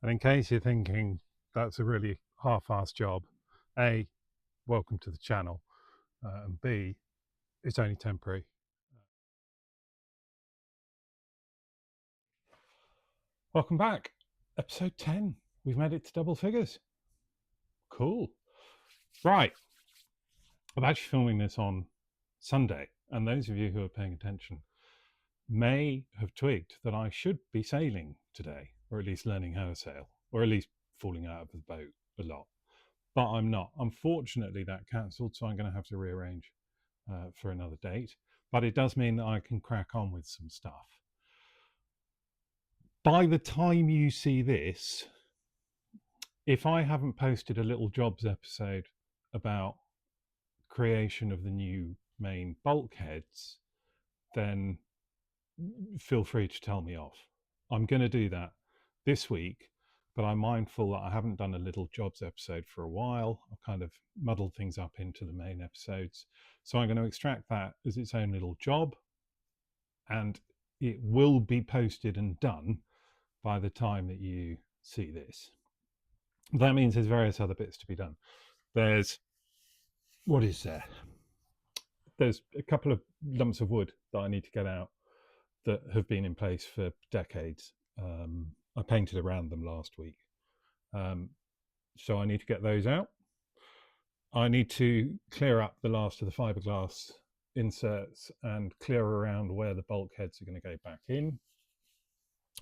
And in case you're thinking that's a really half-assed job, A, welcome to the channel, and B, it's only temporary. Welcome back. Episode 10. We've made it to double figures. Cool. Right. I'm actually filming this on Sunday, and those of you who are paying attention may have twigged that I should be sailing today, or at least learning how to sail, or at least falling out of the boat a lot. But I'm not. Unfortunately, that cancelled, so I'm going to have to rearrange for another date. But it does mean that I can crack on with some stuff. By the time you see this, if I haven't posted a little jobs episode about creation of the new main bulkheads, then feel free to tell me off. I'm going to do that this week, but I'm mindful that I haven't done a little jobs episode for a while. I've kind of muddled things up into the main episodes. So I'm going to extract that as its own little job, and it will be posted and done by the time that you see this. That means there's various other bits to be done. There's, what is there? There's a couple of lumps of wood that I need to get out that have been in place for decades. I painted around them last week. So I need to get those out. I need to clear up the last of the fiberglass inserts and clear around where the bulkheads are going to go back in.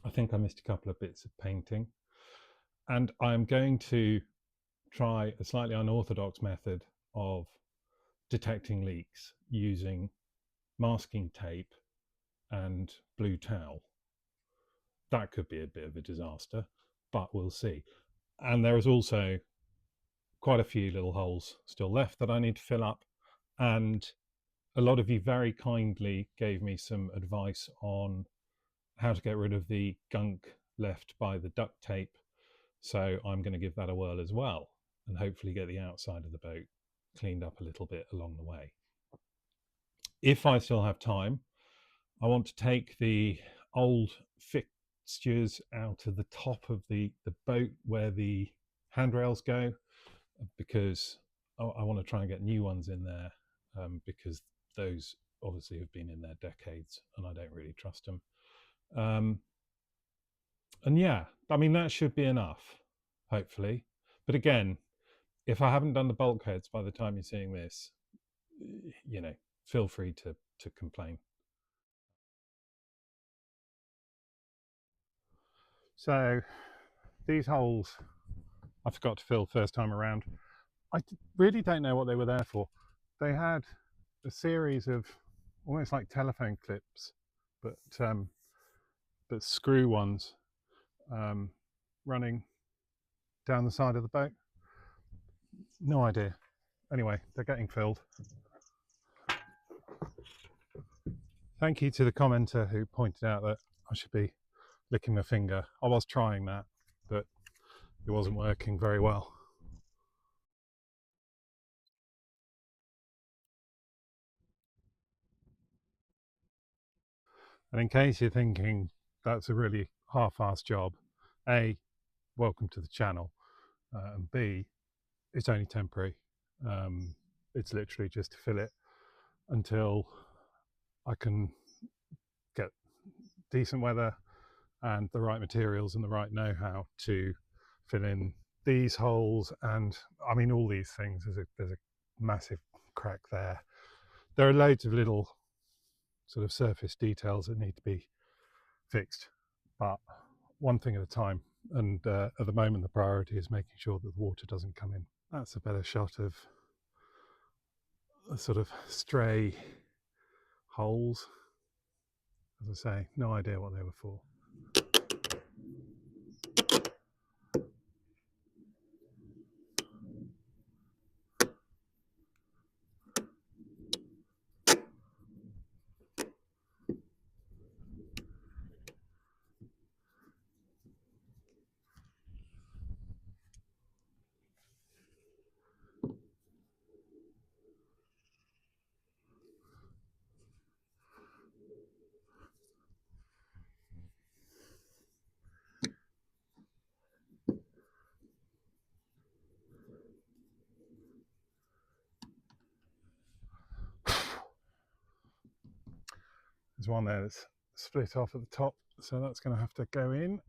I think I missed a couple of bits of painting. And I'm going to try a slightly unorthodox method of detecting leaks using masking tape and blue towel. That could be a bit of a disaster, but we'll see. And there is also quite a few little holes still left that I need to fill up. And a lot of you very kindly gave me some advice on how to get rid of the gunk left by the duct tape. So I'm going to give that a whirl as well, and hopefully get the outside of the boat cleaned up a little bit along the way. If I still have time, I want to take the old fixtures out of the top of the boat where the handrails go, because I want to try and get new ones in there, because those obviously have been in there decades and I don't really trust them. And yeah, I mean, that should be enough, hopefully. But again, if I haven't done the bulkheads by the time you're seeing this, you know, feel free to complain. So these holes I forgot to fill first time around. I really don't know what they were there for. They had a series of almost like telephone clips, but screw ones, running down the side of the boat. No idea. Anyway, they're getting filled. Thank you to the commenter who pointed out that I should be licking my finger. I was trying that, but it wasn't working very well. And in case you're thinking that's a really half-assed job, A, welcome to the channel, and B, it's only temporary. It's literally just to fill it until I can get decent weather and the right materials and the right know-how to fill in these holes. And I mean, all these things, there's a massive crack there. There are loads of little sort of surface details that need to be fixed, but one thing at a time. And at the moment, the priority is making sure that the water doesn't come in. That's a better shot of a sort of stray holes. As I say, no idea what they were for. There's one there that's split off at the top, so that's going to have to go in.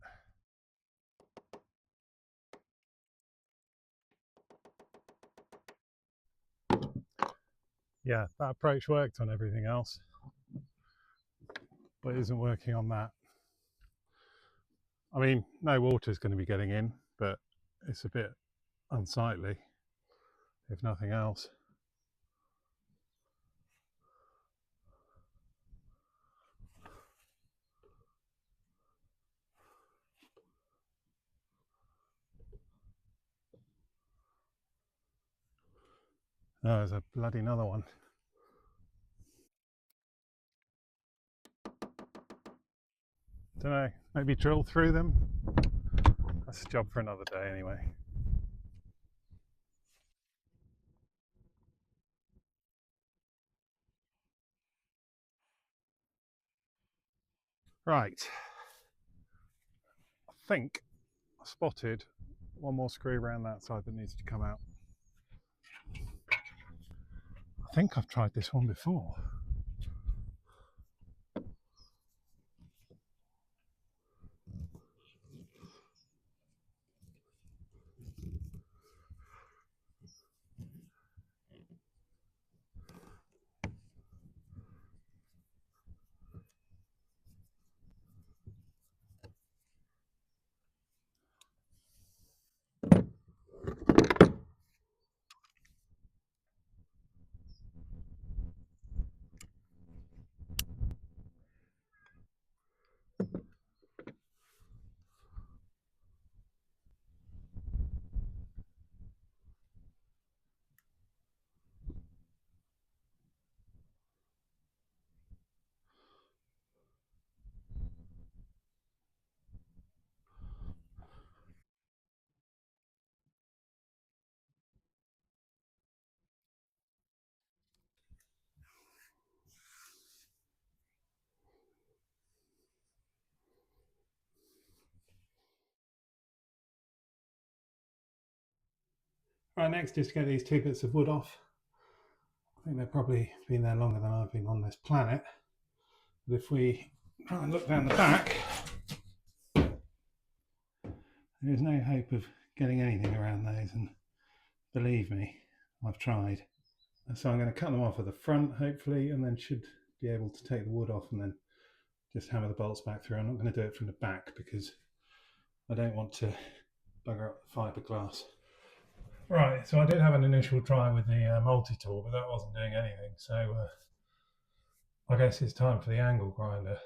Yeah, that approach worked on everything else, but it isn't working on that. I mean, no water's going to be getting in, but it's a bit unsightly, if nothing else. Oh, there's a bloody another one. Don't know, maybe drill through them. That's a job for another day anyway. Right, I think I spotted one more screw around that side that needs to come out. I think I've tried this one before. Right, next is to get these 2 bits of wood off. I think they've probably been there longer than I've been on this planet. But if we try and look down the back, there's no hope of getting anything around those, and believe me, I've tried. So I'm going to cut them off at the front, hopefully, and then should be able to take the wood off and then just hammer the bolts back through. I'm not going to do it from the back because I don't want to bugger up the fiberglass. Right, so I did have an initial try with the multi-tool, but that wasn't doing anything. So I guess it's time for the angle grinder.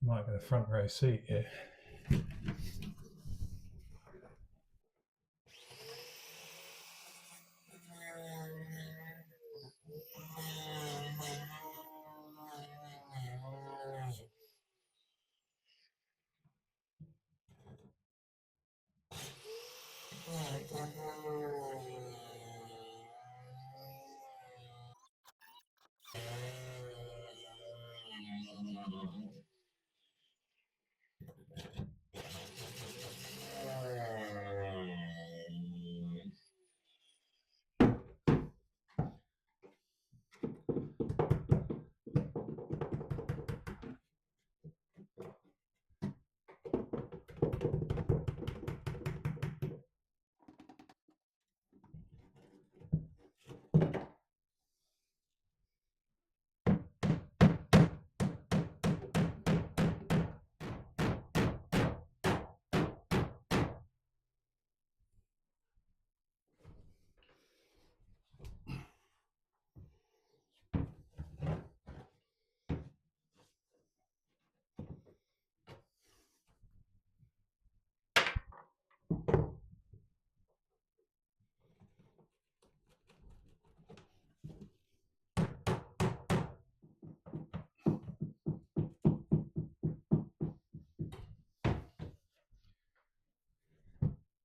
Might get a front row seat here.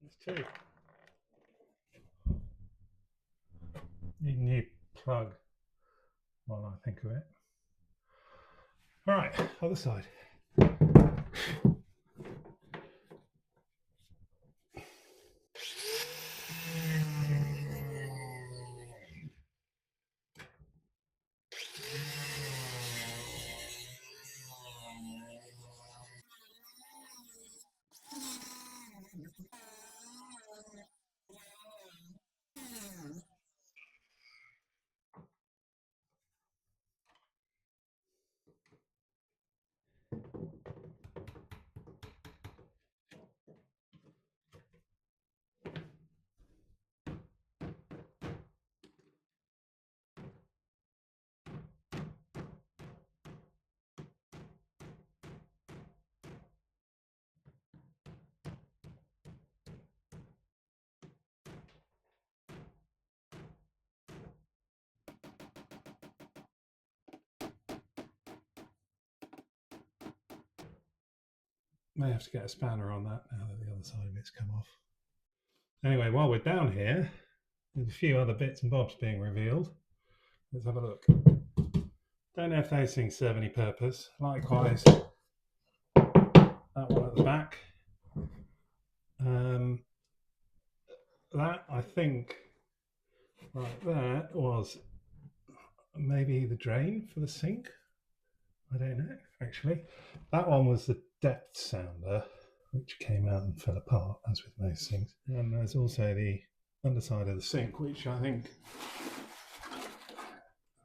There's 2. Need a new plug while I think of it. All right, other side. May have to get a spanner on that now that the other side of it's come off. Anyway, while we're down here, there's a few other bits and bobs being revealed. Let's have a look. Don't know if those things serve any purpose. Likewise, that one at the back. That, I think, like that, was maybe the drain for the sink. I don't know, actually. That one was the depth sounder, which came out and fell apart, as with most things. And there's also the underside of the sink, which I think,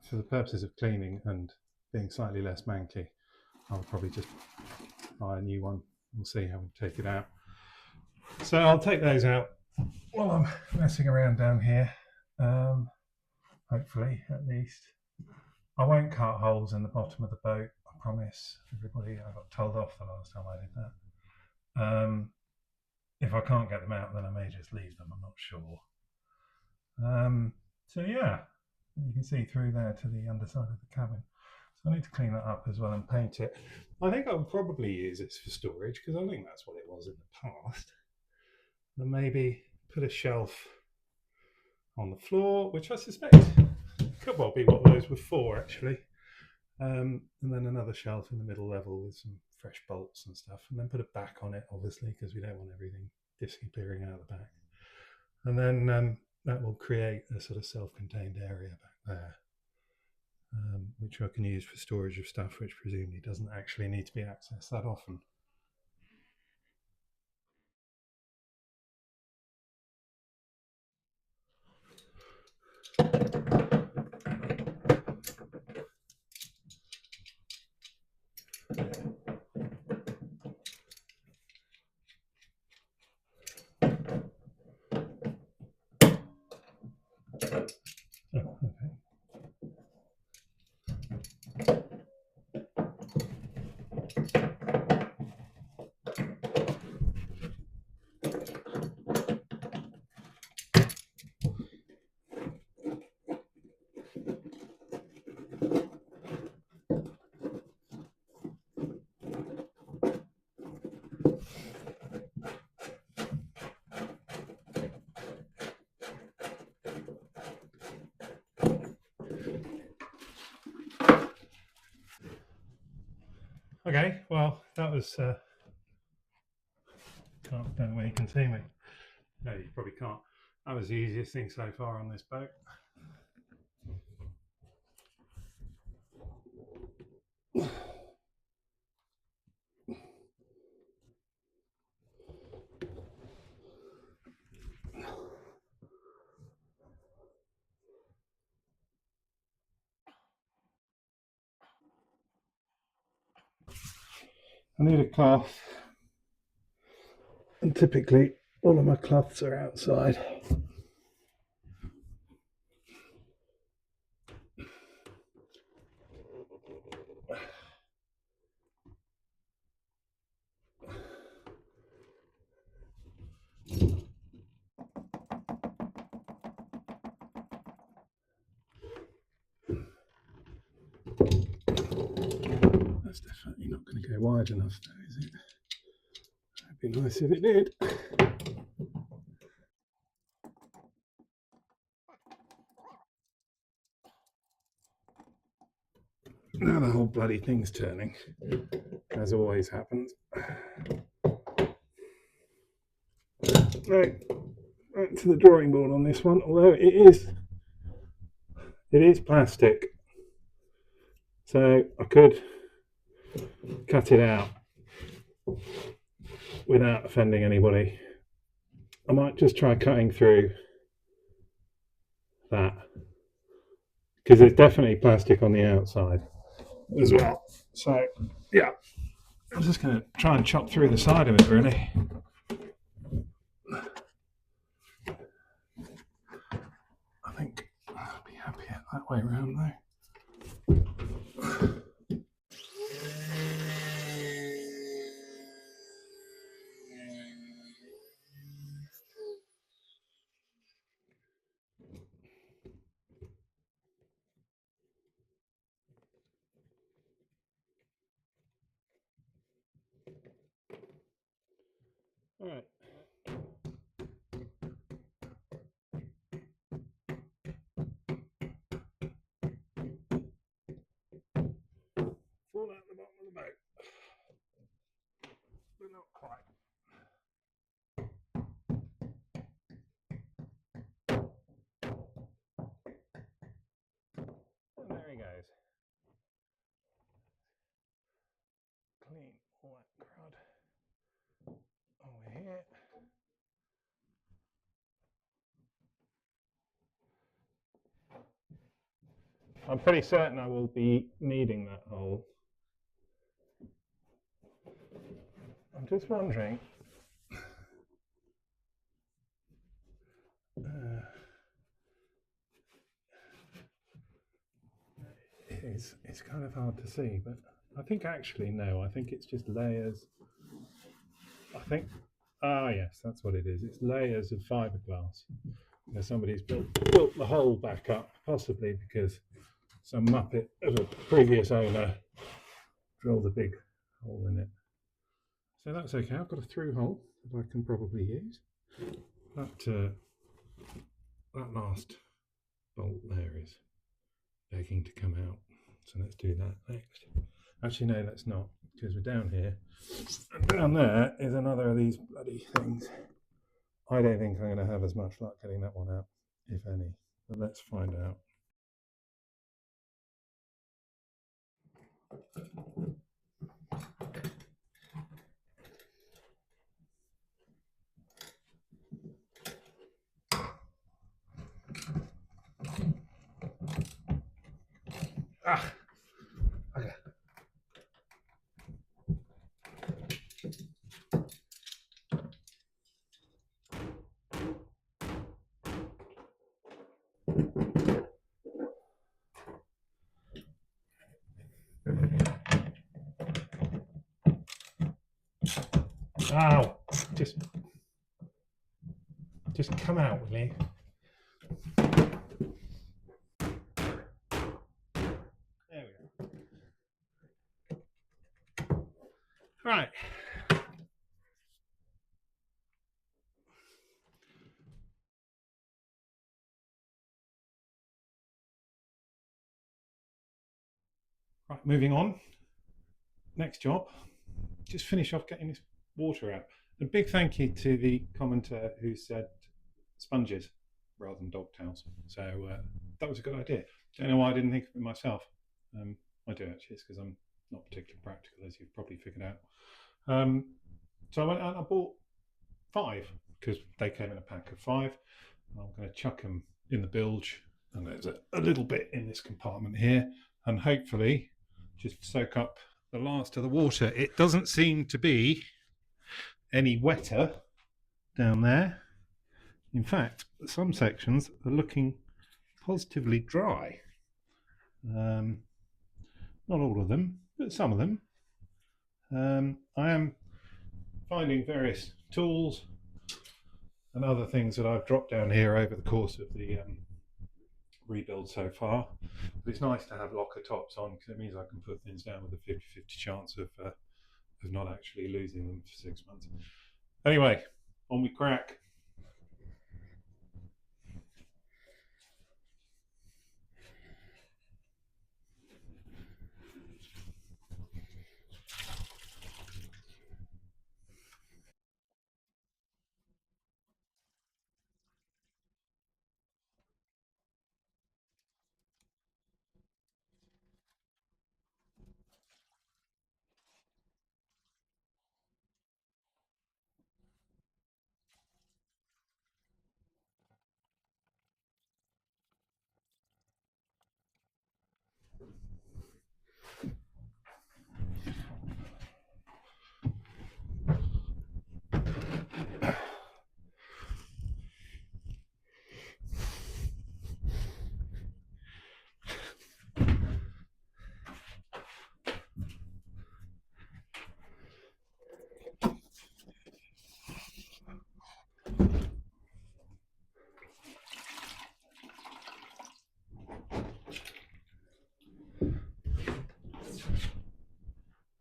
for the purposes of cleaning and being slightly less manky, I'll probably just buy a new one. We'll see how we take it out. So I'll take those out while I'm messing around down here. Hopefully, at least. I won't cut holes in the bottom of the boat, I promise everybody. I got told off the last time I did that. If I can't get them out, then I may just leave them, I'm not sure. So yeah, you can see through there to the underside of the cabin. So I need to clean that up as well and paint it. I think I'll probably use this for storage because I think that's what it was in the past. And maybe put a shelf on the floor, which I suspect could well be what those were for, actually. And then another shelf in the middle level with some fresh bolts and stuff, and then put a back on it, obviously, because we don't want everything disappearing out the back. And then that will create a sort of self-contained area back there, which I can use for storage of stuff which presumably doesn't actually need to be accessed that often. Oh, okay. Okay, well, that was. Don't know where you can see me. No, you probably can't. That was the easiest thing so far on this boat. I need a cloth, and typically all of my cloths are outside. That's definitely not going to go wide enough, though, is it? It'd be nice if it did. Now the whole bloody thing's turning, as always happens. Right, back to the drawing board on this one. Although it is plastic, so I could cut it out without offending anybody. I might just try cutting through that because there's definitely plastic on the outside as well. So yeah, I'm just going to try and chop through the side of it, really. I think I'll be happier that way around, though. All right. Fall out the bottom of the boat, but not quite. And there he goes. Clean all that crud over here. I'm pretty certain I will be needing that hole. I'm just wondering. It's kind of hard to see, but I think actually no. I think it's just layers. I think. Ah, yes, that's what it is. It's layers of fiberglass. Somebody's built the hole back up, possibly because some muppet of a previous owner drilled a big hole in it. So that's okay. I've got a through hole that I can probably use. That last bolt there is begging to come out. So let's do that next. Actually, no, let's not, because we're down here. And down there is another of these bloody things. I don't think I'm going to have as much luck getting that one out, if any. But let's find out. Ah! Okay. Ow! Just come out with me. There we go. Right. Right, moving on. Next job. Just finish off getting this water out. A big thank you to the commenter who said sponges rather than dog towels. So that was a good idea. Don't know why I didn't think of it myself. I do actually, it's because I'm not particularly practical, as you've probably figured out. So I went out and I bought 5 because they came in a pack of 5. I'm going to chuck them in the bilge, and there's a little bit in this compartment here, and hopefully just soak up the last of the water. It doesn't seem to be any wetter down there. In fact, some sections are looking positively dry. Not all of them, but some of them. I am finding various tools and other things that I've dropped down here over the course of the rebuild so far. But it's nice to have locker tops on because it means I can put things down with a 50-50 chance of not actually losing them for 6 months. Anyway, on we crack.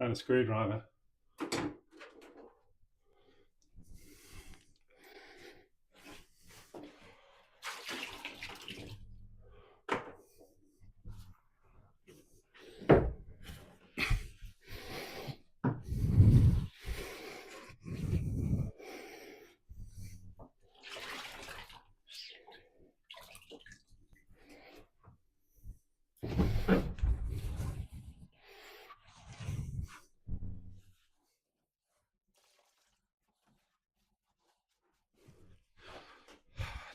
And a screwdriver.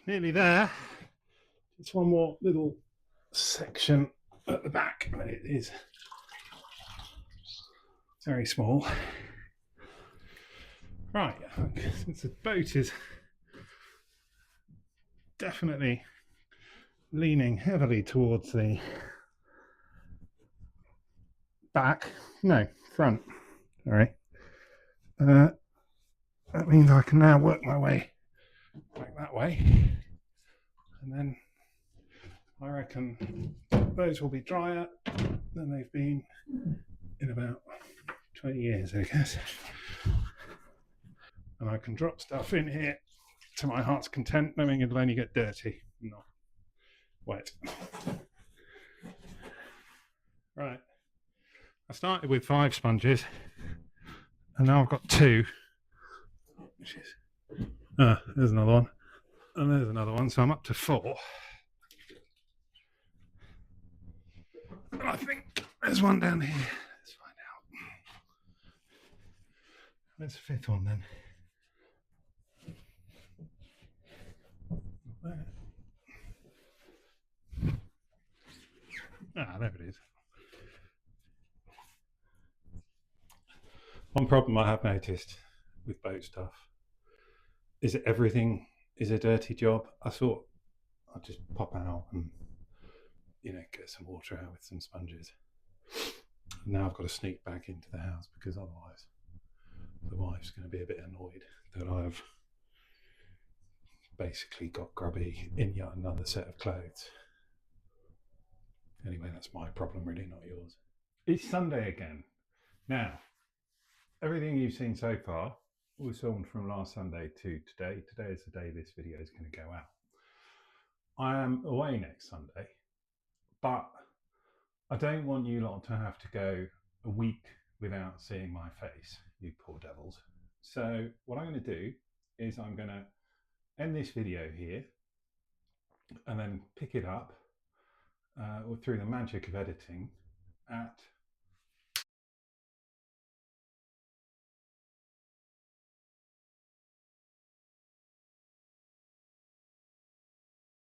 Nearly there. It's one more little section at the back, but it is very small. Right, since the boat is definitely leaning heavily towards the back, no, front, sorry. That means I can now work my way back that way, and then I reckon those will be drier than they've been in about 20 years, I guess. And I can drop stuff in here to my heart's content, knowing it'll only get dirty, not wet. Right, I started with 5 sponges, and now I've got 2, which is, there's another one, and there's another one, so I'm up to 4. And I think there's one down here. Let's find out. Where's the 5th one then? There it is. One problem I have noticed with boat stuff is that everything is a dirty job. I thought I'd just pop out and get some water out with some sponges. Now I've got to sneak back into the house because otherwise the wife's going to be a bit annoyed that I've basically got grubby in yet another set of clothes. Anyway, that's my problem, really, not yours. It's Sunday again. Now, everything you've seen so far was filmed from last Sunday to today. Today is the day this video is going to go out. I am away next Sunday, but I don't want you lot to have to go a week without seeing my face, you poor devils. So what I'm going to do is I'm going to end this video here and then pick it up through the magic of editing at